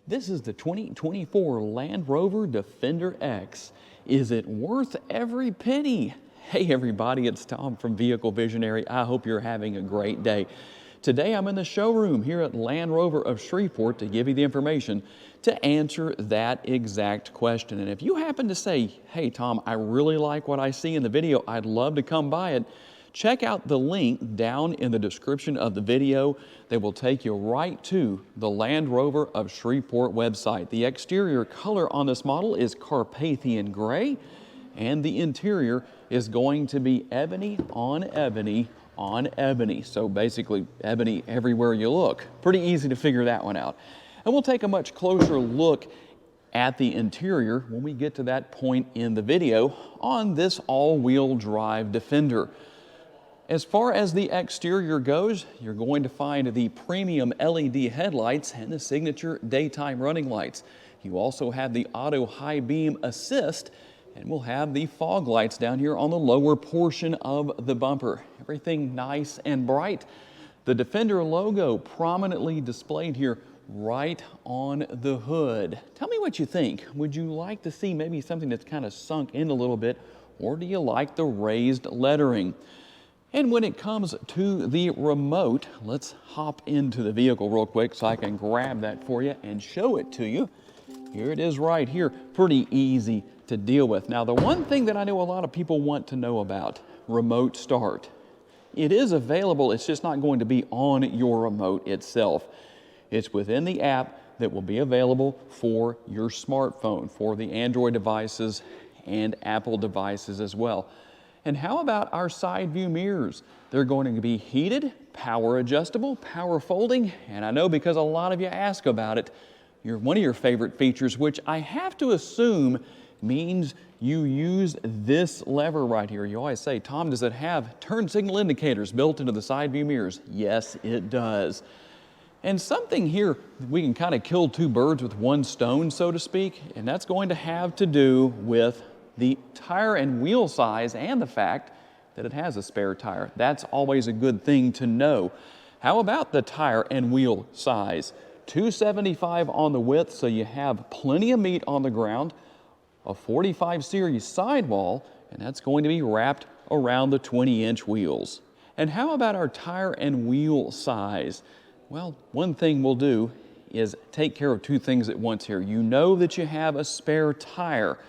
This is the 2024 Land Rover Defender X. Is it worth every penny? Hey everybody, it's Tom from Vehicle Visionary. I hope you're having a great day. Today I'm in the showroom here at Land Rover of Shreveport to give you the information to answer that exact question. And if you happen to say, hey Tom, I really like what I see in the video, I'd love to come by it, check out the link down in the description of the video. They will take you right to the Land Rover of Shreveport website. The exterior color on this model is Carpathian gray, and the interior is going to be ebony on ebony on ebony. So basically ebony everywhere you look. Pretty easy to figure that one out. And we'll take a much closer look at the interior when we get to that point in the video on this all-wheel drive Defender. As far as the exterior goes, you're going to find the premium LED headlights and the signature daytime running lights. You also have the auto high beam assist, and we'll have the fog lights down here on the lower portion of the bumper. Everything nice and bright. The Defender logo prominently displayed here right on the hood. Tell me what you think. Would you like to see maybe something that's kind of sunk in a little bit, or do you like the raised lettering? And when it comes to the remote, let's hop into the vehicle real quick so I can grab that for you and show it to you. Here it is right here, pretty easy to deal with. Now, the one thing that I know a lot of people want to know about, remote start. It is available, it's just not going to be on your remote itself. It's within the app that will be available for your smartphone, for the Android devices and Apple devices as well. And how about our side view mirrors? They're going to be heated, power adjustable, power folding, and I know because a lot of you ask about it, one of your favorite features, which I have to assume means you use this lever right here. You always say, Tom, does it have turn signal indicators built into the side view mirrors? Yes, it does. And something here, we can kind of kill two birds with one stone, so to speak, and that's going to have to do with the tire and wheel size and the fact that it has a spare tire. That's always a good thing to know. How about the tire and wheel size? 275 on the width, so you have plenty of meat on the ground. A 45 series sidewall, and that's going to be wrapped around the 20-inch wheels. And how about our tire and wheel size? Well, one thing we'll do is take care of two things at once here. You know that you have a spare tire.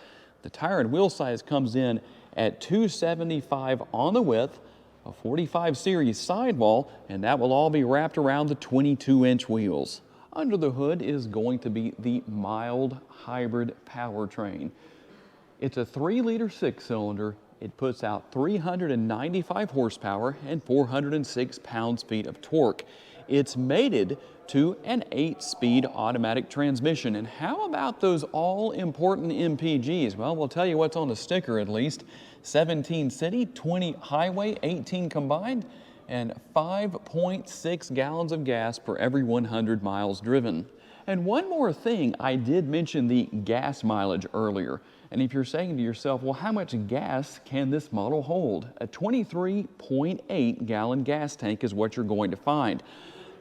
The tire and wheel size comes in at 275 on the width, a 45 series sidewall, and that will all be wrapped around the 22-inch wheels. Under the hood is going to be the mild hybrid powertrain. It's a 3-liter 6-cylinder. It puts out 395 horsepower and 406 pounds-feet of torque. It's mated to an 8-speed automatic transmission. And how about those all-important MPGs? Well, we'll tell you what's on the sticker at least. 17 city, 20 highway, 18 combined, and 5.6 gallons of gas per every 100 miles driven. And one more thing, I did mention the gas mileage earlier. And if you're saying to yourself, well, how much gas can this model hold? A 23.8 gallon gas tank is what you're going to find.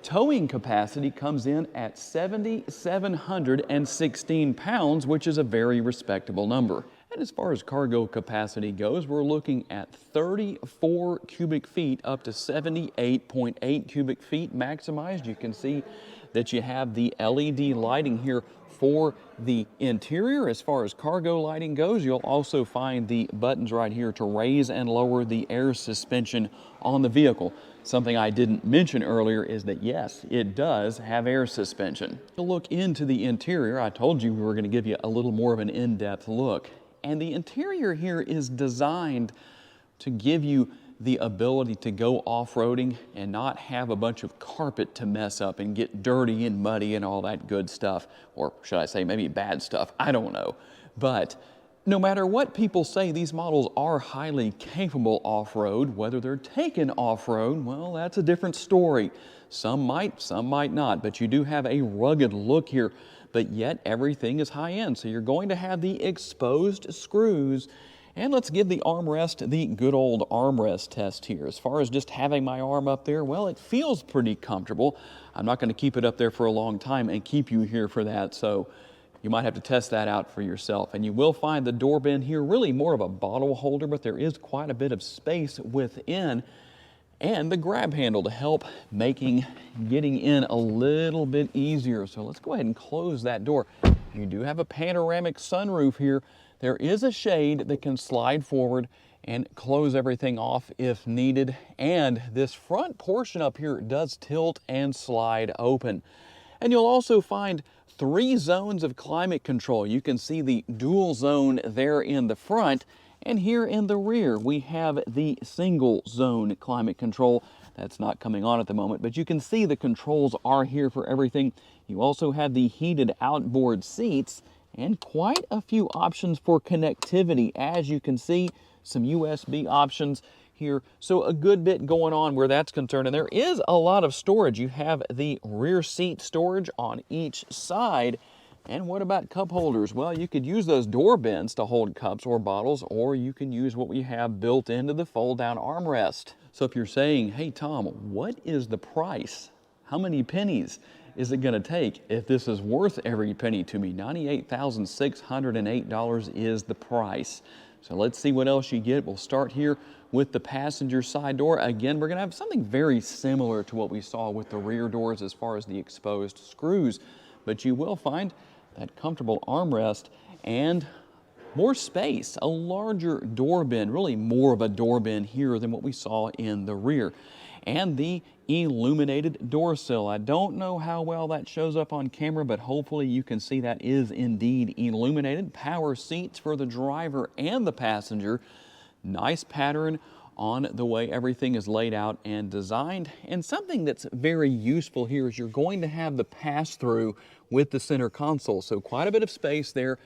Towing capacity comes in at 7,716 pounds, which is a very respectable number. And as far as cargo capacity goes, we're looking at 34 cubic feet up to 78.8 cubic feet maximized. You can see that you have the LED lighting here for the interior. As far as cargo lighting goes, you'll also find the buttons right here to raise and lower the air suspension on the vehicle. Something I didn't mention earlier is that yes, it does have air suspension. To look into the interior, I told you we were going to give you a little more of an in-depth look. And the interior here is designed to give you the ability to go off-roading and not have a bunch of carpet to mess up and get dirty and muddy and all that good stuff. Or should I say maybe bad stuff, I don't know. But no matter what people say, these models are highly capable off-road. Whether they're taken off-road, well, that's a different story. Some might not, but you do have a rugged look here, but yet everything is high-end. So you're going to have the exposed screws And let's give the armrest the good old armrest test here. As far as just having my arm up there, well, it feels pretty comfortable. I'm not going to keep it up there for a long time and keep you here for that, so you might have to test that out for yourself. And you will find the door bin here really more of a bottle holder, but there is quite a bit of space within, and the grab handle to help making getting in a little bit easier. So let's go ahead and close that door. You do have a panoramic sunroof here. There is a shade that can slide forward and close everything off if needed. And this front portion up here does tilt and slide open. And you'll also find 3 zones of climate control. You can see the dual zone there in the front, and here in the rear we have the single zone climate control. That's not coming on at the moment, but you can see the controls are here for everything. You also have the heated outboard seats and quite a few options for connectivity. As you can see, some USB options here. So a good bit going on where that's concerned. And there is a lot of storage. You have the rear seat storage on each side. And what about cup holders? Well, you could use those door bins to hold cups or bottles, or you can use what we have built into the fold-down armrest. So if you're saying, hey Tom, what is the price? How many pennies is it going to take if this is worth every penny to me? $98,608 is the price. So let's see what else you get. We'll start here with the passenger side door. Again, we're going to have something very similar to what we saw with the rear doors as far as the exposed screws, but you will find that comfortable armrest and more space, a larger door bin, really more of a door bin here than what we saw in the rear. And the illuminated door sill. I don't know how well that shows up on camera, but hopefully you can see that is indeed illuminated. Power seats for the driver and the passenger. Nice pattern on the way everything is laid out and designed. And something that's very useful here is you're going to have the pass-through with the center console. So quite a bit of space there.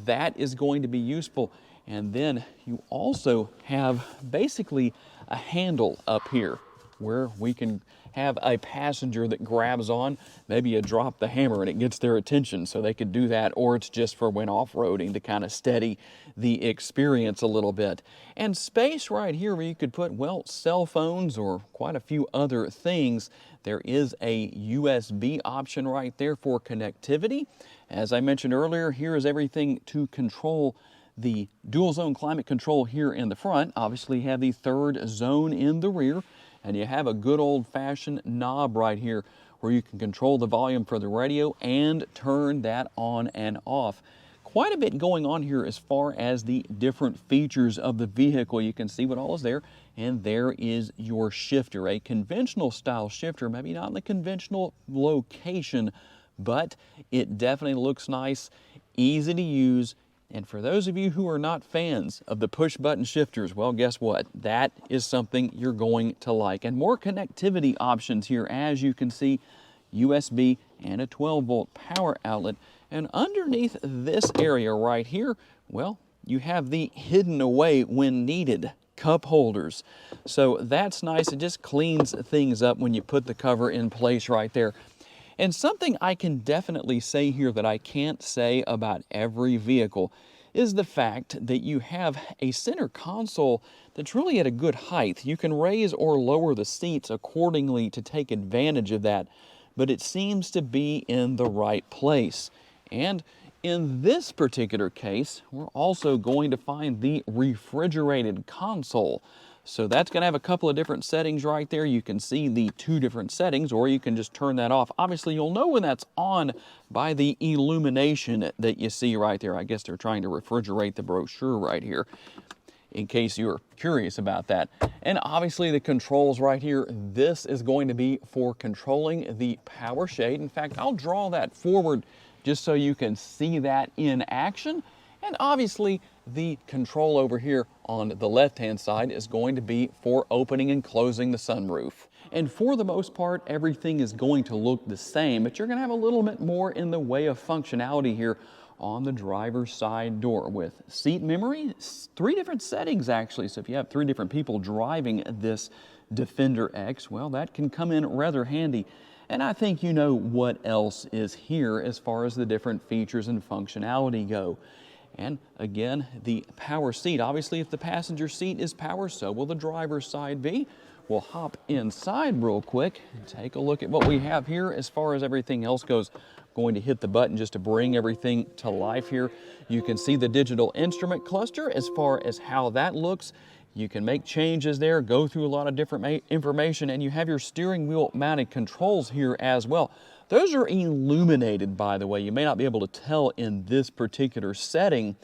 That is going to be useful. And then you also have basically a handle up here where we can have a passenger that grabs on. Maybe you drop the hammer and it gets their attention, so they could do that, or it's just for when off-roading to kind of steady the experience a little bit. And space right here where you could put, well, cell phones or quite a few other things. There is a USB option right there for connectivity. As I mentioned earlier, here is everything to control the dual zone climate control here in the front. Obviously you have the 3rd zone in the rear. And you have a good old-fashioned knob right here where you can control the volume for the radio and turn that on and off. Quite a bit going on here as far as the different features of the vehicle. You can see what all is there, and there is your shifter, a conventional style shifter, maybe not in the conventional location, but it definitely looks nice, easy to use. And for those of you who are not fans of the push button shifters, well, guess what? That is something you're going to like. And more connectivity options here, as you can see, USB and a 12-volt power outlet. And underneath this area right here, well, you have the hidden away when needed cup holders. So that's nice. It just cleans things up when you put the cover in place right there. And something I can definitely say here that I can't say about every vehicle is the fact that you have a center console that's really at a good height. You can raise or lower the seats accordingly to take advantage of that, but it seems to be in the right place. And in this particular case, we're also going to find the refrigerated console. So that's going to have a couple of different settings right there. You can see the 2 different settings, or you can just turn that off. Obviously, you'll know when that's on by the illumination that you see right there. I guess they're trying to refrigerate the brochure right here, in case you're curious about that. And obviously the controls right here, this is going to be for controlling the power shade. In fact, I'll draw that forward just so you can see that in action. And obviously the control over here on the left-hand side is going to be for opening and closing the sunroof. And for the most part, everything is going to look the same, but you're going to have a little bit more in the way of functionality here on the driver's side door with seat memory, 3 different settings actually. So if you have 3 different people driving this Defender X, well, that can come in rather handy. And I think you know what else is here as far as the different features and functionality go. And again, the power seat. Obviously, if the passenger seat is power, so will the driver's side be. We'll hop inside real quick and take a look at what we have here as far as everything else goes. Going to hit the button just to bring everything to life here. You can see the digital instrument cluster as far as how that looks. You can make changes there, go through a lot of different information, and you have your steering wheel mounted controls here as well. Those are illuminated, by the way. You may not be able to tell in this particular setting,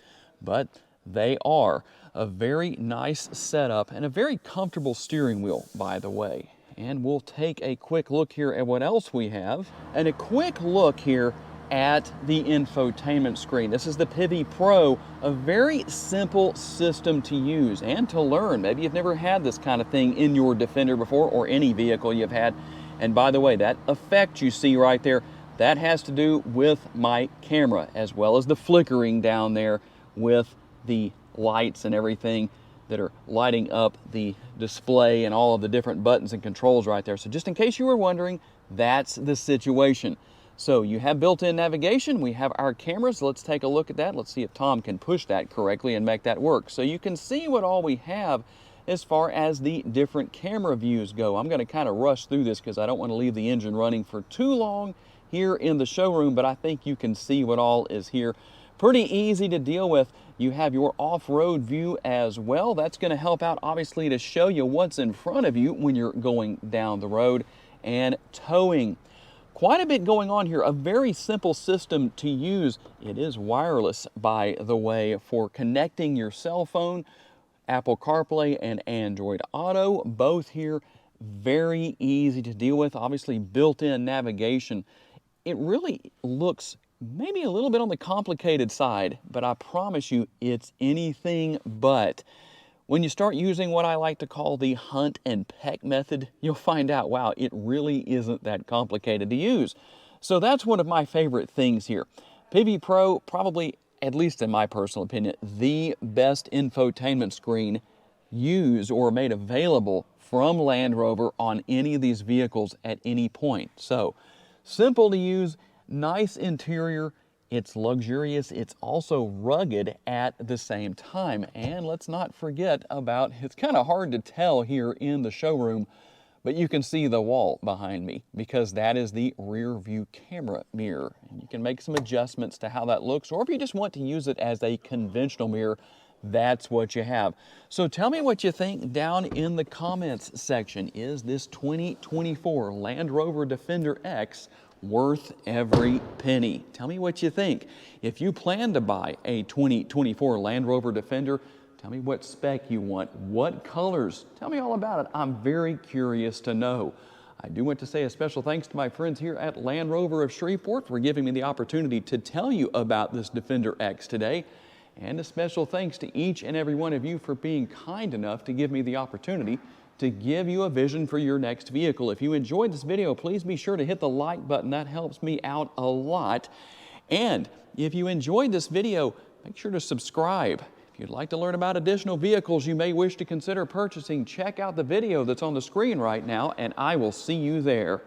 but they are. A very nice setup and a very comfortable steering wheel, by the way. And we'll take a quick look here at what else we have. And a quick look here at the infotainment screen. This is the Pivi Pro, a very simple system to use and to learn. Maybe you've never had this kind of thing in your Defender before, or any vehicle you've had. And by the way, that effect you see right there, that has to do with my camera, as well as the flickering down there with the lights and everything that are lighting up the display and all of the different buttons and controls right there. So just in case you were wondering, that's the situation. So you have built-in navigation, we have our cameras. Let's take a look at that. Let's see if Tom can push that correctly and make that work. So you can see what all we have as far as the different camera views go. I'm gonna kind of rush through this because I don't want to leave the engine running for too long here in the showroom, but I think you can see what all is here. Pretty easy to deal with. You have your off-road view as well. That's going to help out, obviously, to show you what's in front of you when you're going down the road. And towing. Quite a bit going on here. A very simple system to use. It is wireless, by the way, for connecting your cell phone, Apple CarPlay and Android Auto. Both here, very easy to deal with. Obviously, built-in navigation. It really looks maybe a little bit on the complicated side, but I promise you it's anything but. When you start using what I like to call the hunt and peck method, you'll find out, wow, it really isn't that complicated to use. So that's one of my favorite things here. Pivi Pro, probably, at least in my personal opinion, the best infotainment screen used or made available from Land Rover on any of these vehicles at any point. So simple to use, nice interior, it's luxurious, it's also rugged at the same time. And let's not forget about, it's kind of hard to tell here in the showroom, but you can see the wall behind me because that is the rear view camera mirror. And you can make some adjustments to how that looks, or if you just want to use it as a conventional mirror, that's what you have. So tell me what you think down in the comments section. Is this 2024 Land Rover Defender X worth every penny? Tell me what you think. If you plan to buy a 2024 Land Rover Defender, tell me what spec you want, what colors. Tell me all about it. I'm very curious to know. I do want to say a special thanks to my friends here at Land Rover of Shreveport for giving me the opportunity to tell you about this Defender X today. And a special thanks to each and every one of you for being kind enough to give me the opportunity to give you a vision for your next vehicle. If you enjoyed this video, please be sure to hit the like button. That helps me out a lot. And if you enjoyed this video, make sure to subscribe. If you'd like to learn about additional vehicles you may wish to consider purchasing, check out the video that's on the screen right now, and I will see you there.